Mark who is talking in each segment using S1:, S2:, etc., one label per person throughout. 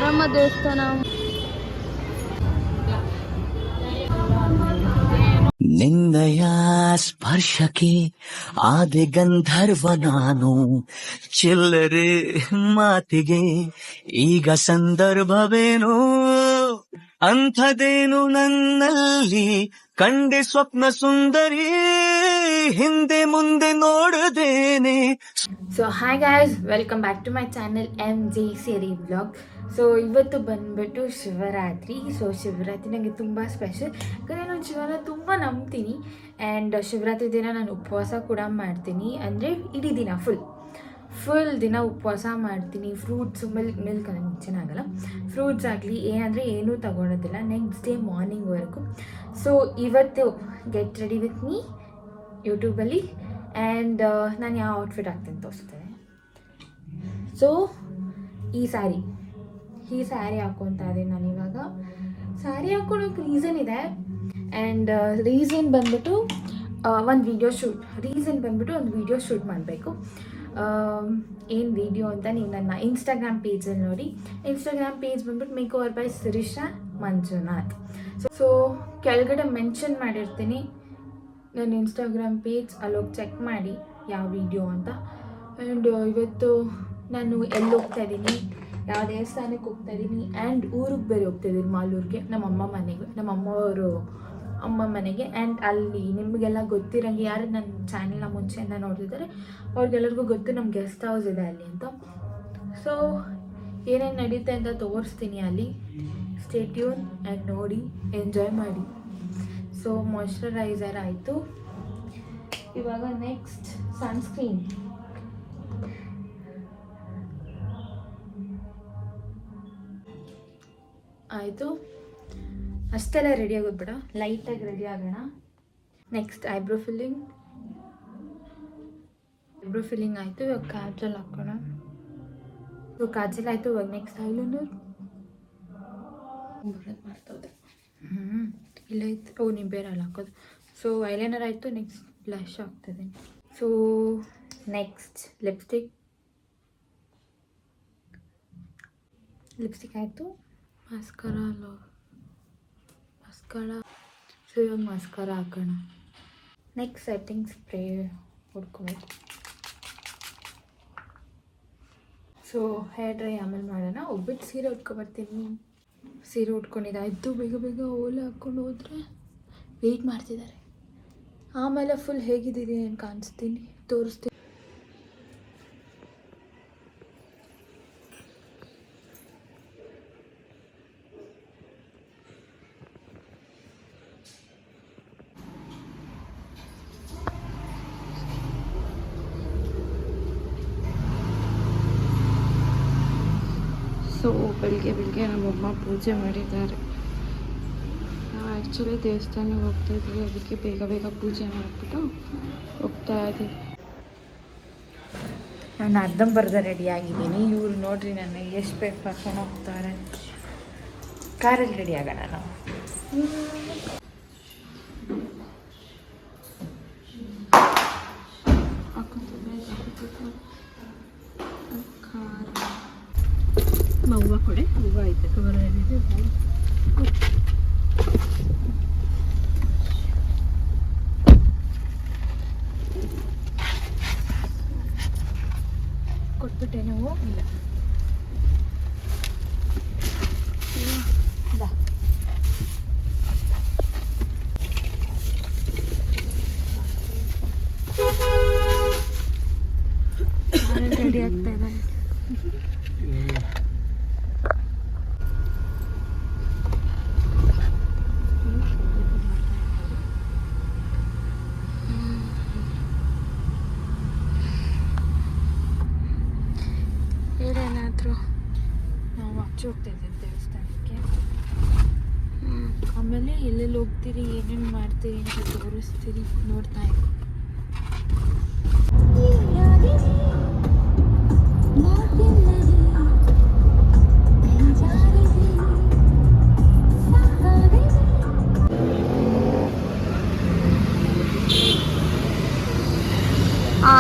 S1: ಮಾರಮ್ಮ ದೇವಸ್ಥಾನ.
S2: ನಿನ್ನಯ ಸ್ಪರ್ಶಕ್ಕೆ ಆದೆ ಗಂಧರ್ವ ನಾನು, ಚಿಲ್ಲರೆ ಮಾತಿಗೆ ಈಗ ಸಂದರ್ಭವೇನು, ಅಂಥದೇನು ನನ್ನಲ್ಲಿ ಕಂಡೆ ಸ್ವಪ್ನ ಸುಂದರಿ, ಹಿಂದೆ ಮುಂದೆ ನೋಡದೇನೆ.
S3: So hi guys, welcome back to my channel MJ Siri vlog. So ಇವತ್ತು ಬಂದುಬಿಟ್ಟು ಶಿವರಾತ್ರಿ. ಸೊ ಶಿವರಾತ್ರಿ ನನಗೆ ತುಂಬ ಸ್ಪೆಷಲ್, ಯಾಕಂದರೆ ನಾನು ಶಿವನ ತುಂಬ ನಂಬ್ತೀನಿ. ಆ್ಯಂಡ್ ಶಿವರಾತ್ರಿ ದಿನ ನಾನು ಉಪವಾಸ ಕೂಡ ಮಾಡ್ತೀನಿ. ಅಂದರೆ ಇಡೀ ದಿನ ಫುಲ್ ದಿನ ಉಪವಾಸ ಮಾಡ್ತೀನಿ. ಫ್ರೂಟ್ಸು ಮಿಲ್ಕ್ ನನಗೆ ಚೆನ್ನಾಗಲ್ಲ. ಫ್ರೂಟ್ಸ್ ಆಗಲಿ ಏನೂ ತಗೊಳೋದಿಲ್ಲ ನೆಕ್ಸ್ಟ್ ಡೇ ಮಾರ್ನಿಂಗ್ವರೆಗೂ. ಸೊ ಇವತ್ತು ಗೆಟ್ ರೆಡಿ ವಿತ್ ಮೀ ಯೂಟ್ಯೂಬಲ್ಲಿ. ಆ್ಯಂಡ್ ನಾನು ಯಾವ ಔಟ್ಫಿಟ್ ಆಗ್ತೀನಿ ತೋರಿಸ್ತೇನೆ. ಸೊ ಈ ಸ್ಯಾರಿ ಹಾಕ್ಕೊತಾ ಇದ್ದೀನಿ ನಾನು ಇವಾಗ. ಸ್ಯಾರಿ ಹಾಕ್ಕೊಳೋಕ್ಕೆ ರೀಸನ್ ಇದೆ. ಆ್ಯಂಡ್ ರೀಸನ್ ಬಂದ್ಬಿಟ್ಟು ಒಂದು ವಿಡಿಯೋ ಶೂಟ್ ಮಾಡಬೇಕು. ಏನು ವಿಡಿಯೋ ಅಂತ ನೀವು ನನ್ನ ಇನ್ಸ್ಟಾಗ್ರಾಮ್ ಪೇಜಲ್ಲಿ ನೋಡಿ. ಇನ್ಸ್ಟಾಗ್ರಾಮ್ ಪೇಜ್ ಬಂದ್ಬಿಟ್ಟು make over by Shirisha Manjunath. So ಕೆಳಗಡೆ ಮೆನ್ಷನ್ ಮಾಡಿರ್ತೀನಿ ನನ್ನ ಇನ್ಸ್ಟಾಗ್ರಾಮ್ ಪೇಜ್, ಅಲ್ಲೋಗಿ ಚೆಕ್ ಮಾಡಿ ಯಾವ ವಿಡಿಯೋ ಅಂತ. ಆ್ಯಂಡ್ ಇವತ್ತು ನಾನು ಎಲ್ಲಿ ಹೋಗ್ತಾ ಇದ್ದೀನಿ, ಯಾವ ದೇವಸ್ಥಾನಕ್ಕೆ ಹೋಗ್ತಾ ಇದ್ದೀನಿ, ಆ್ಯಂಡ್ ಊರಿಗೆ ಬೇರೆ ಹೋಗ್ತಾ ಇದ್ದೀನಿ, ಮಾಲೂರಿಗೆ, ನಮ್ಮ ಅಮ್ಮ ಮನೆಗೆ. ಆ್ಯಂಡ್ ಅಲ್ಲಿ ನಿಮಗೆಲ್ಲ ಗೊತ್ತಿರೋಂಗೆ, ಯಾರು ನನ್ನ ಚಾನೆಲ್ನ ಮುಂಚೆಯಿಂದ ನೋಡ್ತಿದ್ದಾರೆ ಅವ್ರಿಗೆಲ್ಲರಿಗೂ ಗೊತ್ತು ನಮ್ಮ ಗೆಸ್ಟ್ ಹೌಸ್ ಇದೆ ಅಲ್ಲಿ ಅಂತ. ಸೊ ಏನೇನು ನಡೀತೆ ಅಂತ ತೋರಿಸ್ತೀನಿ ಅಲ್ಲಿ. ಸ್ಟೇ ಟ್ಯೂನ್ ಆ್ಯಂಡ್ ನೋಡಿ, ಎಂಜಾಯ್ ಮಾಡಿ. ಸೊ ಮಾಯ್ಶ್ಚರೈಸರ್ ಆಯಿತು. ಇವಾಗ ನೆಕ್ಸ್ಟ್ ಸನ್ಸ್ಕ್ರೀನ್. ಆಯಿತು, ಅಷ್ಟೆಲ್ಲ ರೆಡಿ ಆಗೋದ್ಬೇಡ, ಲೈಟಾಗಿ ರೆಡಿ ಆಗೋಣ. ನೆಕ್ಸ್ಟ್ ಐಬ್ರೋ ಫಿಲ್ಲಿಂಗ್ ಆಯಿತು. ಇವಾಗ ಕಾಜಲ್ ಹಾಕೋಣ. ಸೊ ಕಾಜಲ್ ಆಯಿತು. ಇವಾಗ ನೆಕ್ಸ್ಟ್ ಐಲೈನರ್ ಮಾಡ್ತೋದೆ. ಇಲ್ಲ ಇತ್ತು ನೀವು ಬೇರೆ ಅಲ್ಲಿ ಹಾಕೋದು. ಸೊ ಐಲೈನರ್ ಆಯಿತು. ನೆಕ್ಸ್ಟ್ ಬ್ಲಷ್ ಹಾಕ್ತಿದ್ದೀನಿ. ಸೊ ನೆಕ್ಸ್ಟ್ ಲಿಪ್ಸ್ಟಿಕ್ ಆಯಿತು. ಮಸ್ಕರ. ಸೊ ಇವಾಗ ಮಸ್ಕರ ಹಾಕೋಣ. ನೆಕ್ಸ್ಟ್ ಸೆಟ್ಟಿಂಗ್ ಸ್ಪ್ರೇ ಹೊಡ್ಕೊಬೇಕು. ಸೊ ಹೇರ್ ಡ್ರೈ ಆಮೇಲೆ ಮಾಡೋಣ. ಒಬ್ಬಿಟ್ಟು ಸೀರೆ ಉಟ್ಕೊಬರ್ತೀನಿ. ಸೀರೆ ಉಟ್ಕೊಂಡಿದ್ದಾಯಿತು. ಬೇಗ ಓಲೆ ಹಾಕ್ಕೊಂಡು ಹೋದರೆ ವೆಯ್ಟ್ ಮಾಡ್ತಿದ್ದಾರೆ. ಆಮೇಲೆ ಫುಲ್ ಹೇಗಿದ್ದೀನಿ ಏನು ಕಾಣಿಸ್ತೀನಿ, ತೋರಿಸ್ತೀನಿ. ಸೊ ಬೆಳಿಗ್ಗೆ ನಮ್ಮಮ್ಮ ಪೂಜೆ ಮಾಡಿದ್ದಾರೆ. ನಾವು ಆ್ಯಕ್ಚುಲಿ ದೇವಸ್ಥಾನಕ್ಕೆ ಹೋಗ್ತಾ ಇದ್ದೀವಿ, ಅದಕ್ಕೆ ಬೇಗ ಪೂಜೆ ಮಾಡಿಬಿಟ್ಟು ಹೋಗ್ತಾ ಇದ್ದೀವಿ. ನಾನು ಅರ್ಧಂಬರ್ಧ ರೆಡಿ ಆಗಿದ್ದೀನಿ. ಇವ್ರು ನೋಡ್ರಿ ನನ್ನ ಎಷ್ಟು ಬೇಗ ಕರ್ಕೊಂಡು ಹೋಗ್ತಾರೆ. ಕಾರಲ್ಲಿ ರೆಡಿ ಆಗೋಣ ನಾವು. ಹೂವು ಕೊಡೆ, ಹೂವು ಐತೆ ಕವರ್ ಆಗಿದೆ. ಕೊಟ್ಬಿಟ್ಟೆ ನಾವು. ಇಲ್ಲ ರೆಡಿ ಆಗ್ತಾ ಇದೆ. ಏನೇನಾದರೂ ನಾವು ಆಚೆ ಹೋಗ್ತಾ ಇದ್ದೀವಿ ದೇವಸ್ಥಾನಕ್ಕೆ. ಆಮೇಲೆ ಎಲ್ಲೆಲ್ಲಿ ಹೋಗ್ತೀರಿ, ಏನೇನು ಮಾಡ್ತೀರಿ ಅಂತ ತೋರಿಸ್ತೀರಿ, ನೋಡ್ತಾ ಇದ್ದೀವಿ.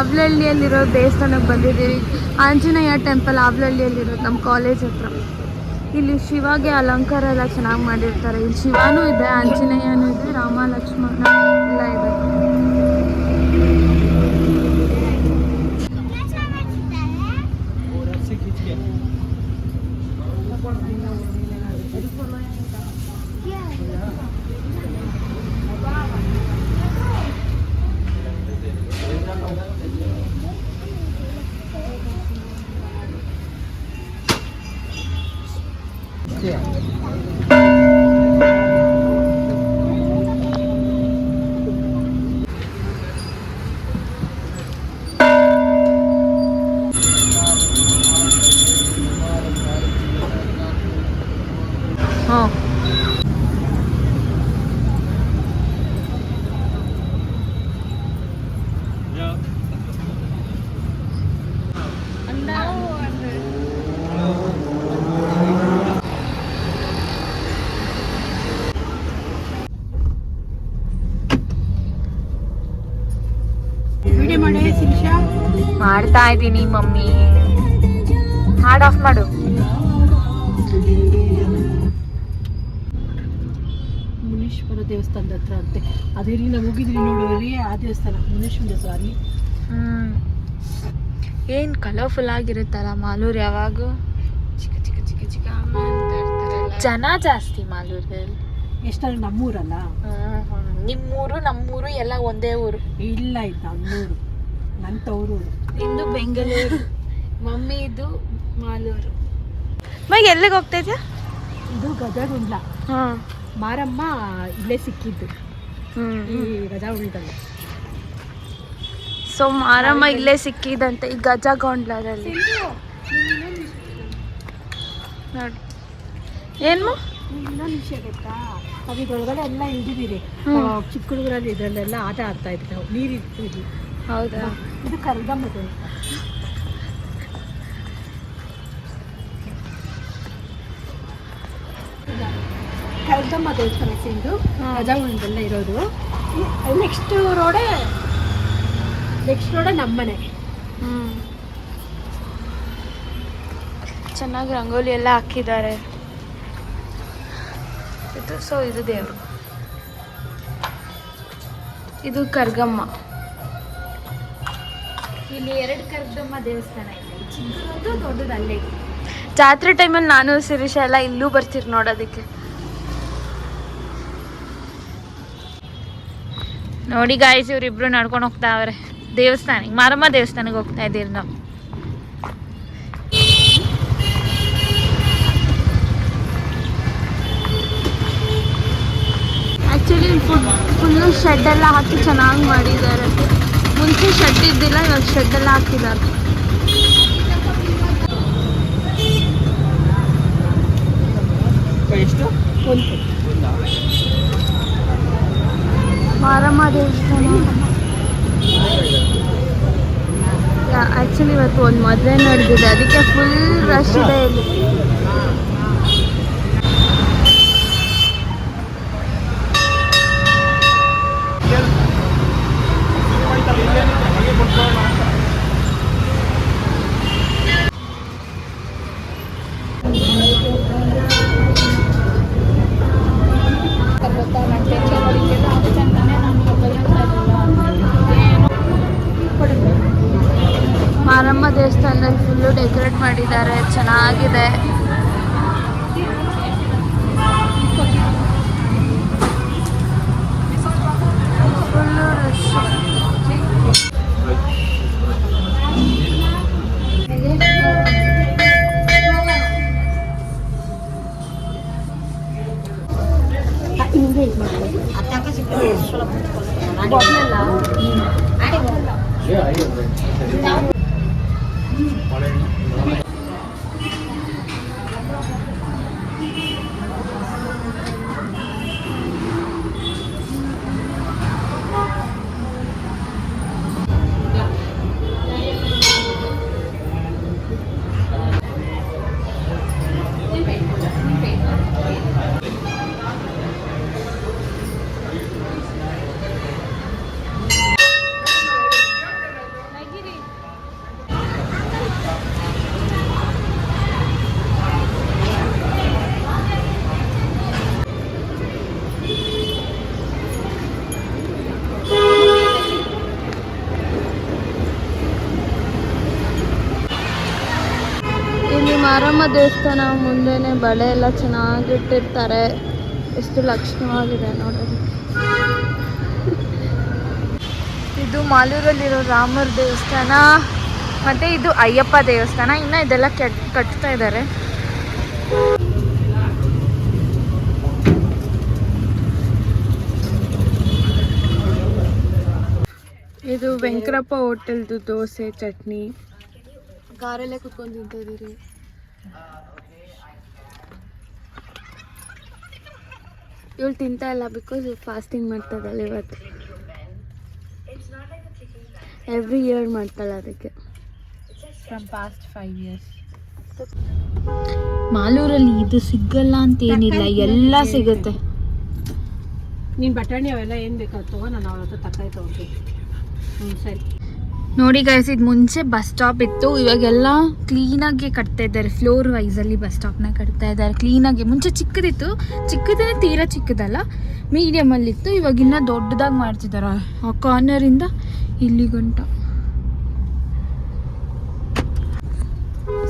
S1: ಆವ್ಲಹಳ್ಳಿಯಲ್ಲಿರೋ ದೇವಸ್ಥಾನಕ್ಕೆ ಬಂದಿದ್ದೀವಿ. ಆಂಜನೇಯ ಟೆಂಪಲ್ ಆವ್ಲಹಳ್ಳಿಯಲ್ಲಿರೋದು, ನಮ್ಮ ಕಾಲೇಜ್ ಹತ್ರ.
S3: ಇಲ್ಲಿ ಶಿವಗೆ ಅಲಂಕಾರ ಎಲ್ಲ ಚೆನ್ನಾಗಿ ಮಾಡಿರ್ತಾರೆ. ಇಲ್ಲಿ ಶಿವನೂ ಇದೆ, ಆಂಜನೇಯನೂ ಇದೆ, ರಾಮ ಲಕ್ಷ್ಮಣ ಎಲ್ಲ ಇದೆ. ಮಾಡ್ತಾ ಇದ್ದೀನಿ ಮಮ್ಮಿ. ಹಾರ್ಡ್ ಆಫ್ ಮಾಡು.
S1: ಮುನೀಶ್ವರ ದೇವಸ್ಥಾನದ ಹತ್ರ ಅಂತೆ. ಅದೇ ರೀ ನಾವು ಹೋಗಿದ್ವಿ ನೋಡೋರಿ ಆ ದೇವಸ್ಥಾನ ಮುನೀಶ್ವರ ದೇವಸ್ಥಾನ.
S3: ಏನು ಕಲರ್ಫುಲ್ ಆಗಿರುತ್ತಲ್ಲ ಮಾಲೂರು. ಯಾವಾಗ ಚಿಕ್ಕ ಚಿಕ್ಕ ಚಿಕ್ಕ ಚಿಕ್ಕ ಅಂತ ಇರ್ತಾರಲ್ಲ, ಜನ ಜಾಸ್ತಿ ಮಾಲೂರಲ್ಲಿ.
S1: ಎಷ್ಟಾದ್ರೂ ನಮ್ಮೂರಲ್ಲ.
S3: ನಿಮ್ಮೂರು ನಮ್ಮೂರು ಎಲ್ಲ ಒಂದೇ ಊರು.
S1: ಇಲ್ಲ ಆಯ್ತು ನಮ್ಮೂರು, ನನ್ನ ತವರೂರು.
S3: ಇಂದು ಬೆಂಗಳೂರು, ಮಮ್ಮಿ ಇದು ಮಾಲೂರು. ಮಗೆ ಎಲ್ಲಿಗೆ ಹೋಗ್ತಾ ಇದೆಯಾ?
S1: ಇದು ಗದಗುಂಡ್ಲ. ಮಾರಮ್ಮ ಇಲ್ಲೇ ಸಿಕ್ಕಿದ್ದು ಈ ಗಜಗುಂಡ್ಲಲ್ಲಿ.
S3: ಸೊ ಮಾರಮ್ಮ ಇಲ್ಲೇ ಸಿಕ್ಕಿದಂತೆ ಈ ಗಜಗೊಂಡ್ಲದಲ್ಲಿ. ನೋಡಿ ಏನು
S1: ಇನ್ನೊಂದು ವಿಷಯ ಗೊತ್ತಾ, ಅದ್ರೊಳಗಡೆ ಎಲ್ಲ ಇಳಿದಿದ್ದೀರಿ. ಚಿಕ್ಕ ಹುಡುಗರಲ್ಲಿ ಇದರಲ್ಲೆಲ್ಲ ಆಟ ಆಡ್ತಾ ಇದ್ವಿ ನಾವು, ನೀರಿರ್ತೀವಿ.
S3: ಹೌದಾ?
S1: ಇದು ಕರ್ಗಮ್ಮ ದೇವಸ್ಥಾನ. ಕರ್ಗಮ್ಮ ದೇವಸ್ಥಾನ ಸಿಂದು ಗಜಗುಂಡಲ್ಲ ಇರೋದು. ನೆಕ್ಸ್ಟ್ ರೋಡೇ ನಮ್ಮನೆ.
S3: ಚೆನ್ನಾಗಿ ರಂಗೋಲಿ ಎಲ್ಲ ಹಾಕಿದ್ದಾರೆ. ಇದು ದೇವರು, ಇದು ಕರ್ಗಮ್ಮ. ಇಲ್ಲಿ 2 ಕರ್ಗಮ್ಮ ದೇವಸ್ಥಾನ ಇದೆ, ಚಿಕ್ಕದೊಂದು ದೊಡ್ಡದು ಅಲ್ಲೇ. ಜಾತ್ರೆ ಟೈಮಲ್ಲಿ ನಾನು ಶಿರೀಷ ಎಲ್ಲ ಇಲ್ಲೂ ಬರ್ತೀರಿ ನೋಡೋದಕ್ಕೆ. ನೋಡಿ ಗಾಯ್ಸ್, ಇವರಿಬ್ರು ನಡ್ಕೊಂಡು ಹೋಗ್ತಾ ಅವ್ರೆ ದೇವಸ್ಥಾನಕ್ಕೆ. ಮಾರಮ್ಮ ದೇವಸ್ಥಾನಕ್ಕೆ ಹೋಗ್ತಾ ಇದ್ದೀರಿ ನಾವು. ಆ್ಯಕ್ಚುಲಿ ಫುಲ್ಲು ಶೆಡ್ಡೆಲ್ಲ ಹಾಕಿ ಚೆನ್ನಾಗಿ ಮಾಡಿದ್ದಾರೆ. ಮುಂಚೆ ಶೆಡ್ ಇದ್ದಿಲ್ಲ, ಇವಾಗ ಶೆಡ್ಡೆಲ್ಲ ಹಾಕಿದ್ದಾರೆ. ಮಾರಮ್ಮ ದೇವಸ್ಥಾನ. ಆ್ಯಕ್ಚುಲಿ ಇವತ್ತು ಒಂದು ಮದುವೆ ನಡೆದಿದೆ, ಅದಕ್ಕೆ ಫುಲ್ ರಶ್ ಇದೆ ಇಲ್ಲಿ. ಮಾರಮ್ಮ ದೇವಸ್ಥಾನದಲ್ಲಿ ಫುಲ್ಲು ಡೆಕೋರೇಟ್ ಮಾಡಿದ್ದಾರೆ, ಚೆನ್ನಾಗಿದೆ. Full rush.
S4: ಮಾರಮ್ಮ ದೇವಸ್ಥಾನ ಮುಂದೆನೆ ಬಳೆ ಎಲ್ಲ ಚೆನ್ನಾಗಿಟ್ಟಿರ್ತಾರೆ. ಎಷ್ಟು ಲಕ್ಷಣವಾಗಿದೆ ನೋಡೋದು. ಇದು ಮಾಲೂರಲ್ಲಿರೋ ರಾಮರ ದೇವಸ್ಥಾನ, ಮತ್ತು ಇದು ಅಯ್ಯಪ್ಪ ದೇವಸ್ಥಾನ. ಇನ್ನು ಇದೆಲ್ಲ ಕಟ್ತಾ ಇದ್ದಾರೆ. ಇದು ವೆಂಕರಪ್ಪ ಹೋಟೆಲ್ದು ದೋಸೆ ಚಟ್ನಿ. ಕಾರಲ್ಲೇ ಕುತ್ಕೊಂಡು ತಿಂತಿದ್ದೀರಿ. ಇವಳು ತಿಂತಾ ಇಲ್ಲ ಬಿಕಾಸ್ ಫಾಸ್ಟಿಂಗ್ ಮಾಡ್ತಾಯಿದ್ದಾಳೆ ಇವತ್ತು. ಎವ್ರಿ ಇಯರ್ ಮಾಡ್ತಾಳೆ ಅದಕ್ಕೆ. From past 5 years. ಮಾಲೂರಲ್ಲಿ ಇದು ಸಿಗಲ್ಲ ಅಂತ ಏನಿಲ್ಲ, ಎಲ್ಲ ಸಿಗುತ್ತೆ.
S1: ನೀನು ಬಟಾಣಿ ಅವೆಲ್ಲ ಏನು ಬೇಕಾದ ತಗೋ, ನಾನು ಅವ್ರ ಹತ್ರ ತರಕಾರಿ ತೊಗೊಳ್ತೀನಿ. ಸರಿ
S3: ನೋಡಿ ಗೈಸ್, ಇದು ಮುಂಚೆ ಬಸ್ ಸ್ಟಾಪ್ ಇತ್ತು, ಇವಾಗೆಲ್ಲ ಕ್ಲೀನಾಗಿ ಕಟ್ತಾ ಇದ್ದಾರೆ. ಫ್ಲೋರ್ ವೈಸಲ್ಲಿ ಬಸ್ ಸ್ಟಾಪ್ನ ಕಟ್ತಾ ಇದ್ದಾರೆ ಕ್ಲೀನಾಗಿ. ಮುಂಚೆ ಚಿಕ್ಕದಿತ್ತು, ಚಿಕ್ಕದೇ ತೀರಾ ಚಿಕ್ಕದಲ್ಲ, ಮೀಡಿಯಮಲ್ಲಿತ್ತು. ಇವಾಗಿನ್ನ ದೊಡ್ಡದಾಗಿ ಮಾಡ್ತಿದ್ದಾರೆ ಆ ಕಾರ್ನರಿಂದ ಇಲ್ಲಿ ಗಂಟ.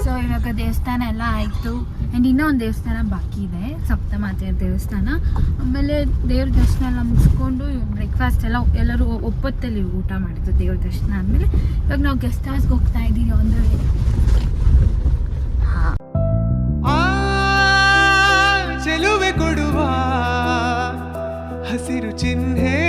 S3: ಸೊ ಇವಾಗ ದೇವಸ್ಥಾನ ಎಲ್ಲ ಆಯಿತು. ಆ್ಯಂಡ್ ಇನ್ನೂ ಒಂದು ದೇವಸ್ಥಾನ ಬಾಕಿ ಇದೆ, ಸಪ್ತಮಾತೆಯ ದೇವಸ್ಥಾನ. ಆಮೇಲೆ ದೇವ್ರ ದರ್ಶನ ಎಲ್ಲ ಮುಗಿಸ್ಕೊಂಡು ಬ್ರೇಕ್ಫಾಸ್ಟ್ ಎಲ್ಲ ಎಲ್ಲರೂ ಒಪ್ಪತ್ತಲ್ಲಿ ಊಟ ಮಾಡಿದ್ದು ದೇವ್ರ ದರ್ಶನ ಆದಮೇಲೆ. ಇವಾಗ ನಾವು ಗೆಸ್ಟ್ ಹೌಸ್ಗೆ ಹೋಗ್ತಾ ಇದ್ದೀವಿ ಒಂದು
S5: ಚೆಲುವೆ ಕೊಡುವ ಹಸಿರು ಚಿಹ್ನೆ